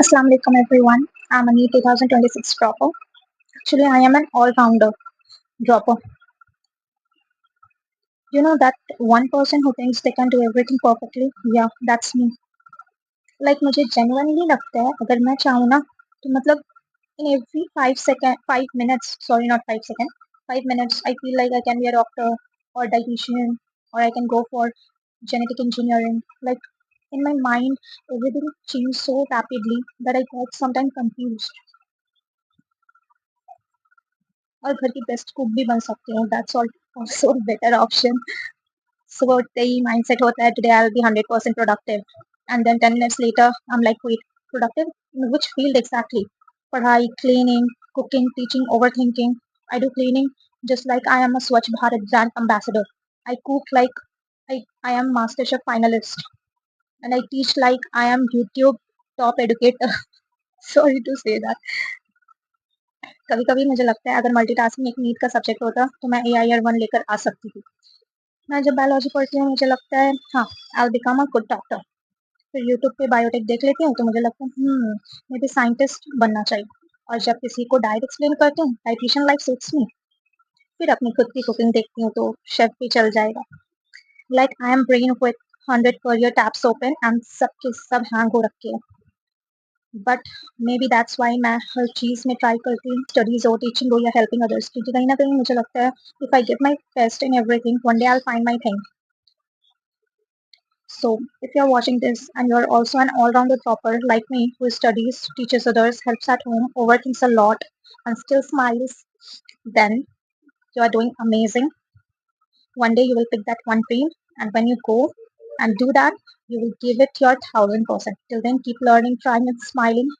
Assalamu alaikum everyone. I'm a NEET 2026 dropper. Actually, I am an all-rounder dropper. You know that one person who thinks they can do everything perfectly? Yeah, that's me. Like मुझे genuinely लगता है अगर मैं चाहूँ ना तो मतलब in every 5 minutes, sorry not 5 seconds, 5 minutes I feel like I can be a doctor or dietitian or I can go for genetic engineering. Like in my mind, everything changed so rapidly that I got sometimes confused. और घर की best cook भी बन सकती हूँ that's also better option सुबह उठते ही mindset होता है today I will be 100% productive and then 10 minutes later I am like wait productive in which field exactly पढ़ाई cleaning cooking teaching overthinking I do cleaning just like I am a Swachh Bharat brand ambassador. I cook like I am MasterChef finalist and I teach like I am YouTube top educator. Sorry to say that. कभी कभी मुझे लगता है अगर multitasking एक NEET का subject होता तो मैं AIR 1 लेकर आ सकती थी। मैं जब बायोलॉजी पढ़ती हूँ मुझे लगता है हाँ I will become a good doctor. फिर यूट्यूब पे बायोटेक देख लेती हूँ तो मुझे लगता है मुझे साइंटिस्ट बनना चाहिए। और जब किसी को डाइट एक्सप्लेन करती हूँ डाइटिशियन लाइफ सूट्स मी। फिर अपनी खुद की कुकिंग देखती हूँ तो शेफ भी चल जाएगा। Like I am brain with 100 taps open and सब के सब हैंग हो रखे हैं। But may be that's why मैं हर चीज़ में ट्राई करती हूँ स्टडीज हो टीचिंग हो या हेल्पिंग अदर्स क्योंकि कहीं ना कहीं मुझे लगता है if I give my best in everything one day I will find my thing. So, if you're watching this and you're also an all-rounder topper like me who studies, teaches others, helps at home, overthinks a lot, and still smiles, then you are doing amazing. One day you will pick that one dream, and when you go and do that, you will give it your 1000%. Till then, keep learning, trying, and smiling.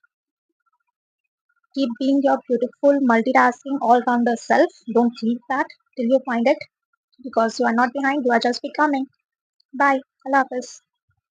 Keep being your beautiful, multitasking, all-rounder self. Don't leave that till you find it because you are not behind, you are just becoming. Bye. Allah Hafiz.